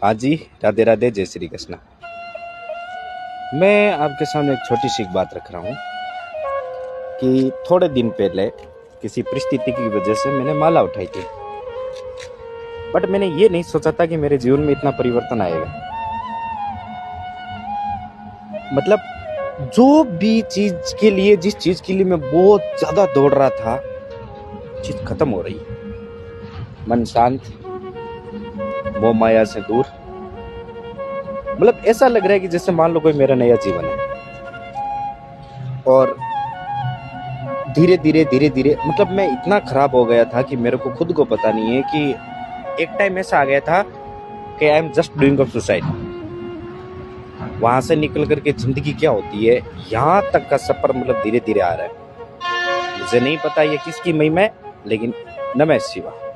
हाँ जी, राधे राधे, जय श्री कृष्ण। मैं आपके सामने एक छोटी सी बात रख रहा हूँ कि थोड़े दिन पहले किसी परिस्थिति की वजह से मैंने माला उठाई थी, बट मैंने ये नहीं सोचा था कि मेरे जीवन में इतना परिवर्तन आएगा। मतलब जो भी चीज के लिए, जिस चीज के लिए मैं बहुत ज्यादा दौड़ रहा था, चीज खत्म हो रही है। मन शांत, मोह माया से दूर। मतलब ऐसा लग रहा है कि जैसे मान लो कोई मेरा नया जीवन है। और धीरे धीरे मतलब मैं इतना खराब हो गया था कि मेरे को खुद को पता नहीं है कि एक टाइम ऐसा आ गया था कि I am just doing of suicide. वहां से निकल करके जिंदगी क्या होती है, यहाँ तक का सफर मतलब धीरे धीरे आ रहा है। मुझे नहीं पता ये किसकी महिमा है, लेकिन नमः शिवाय।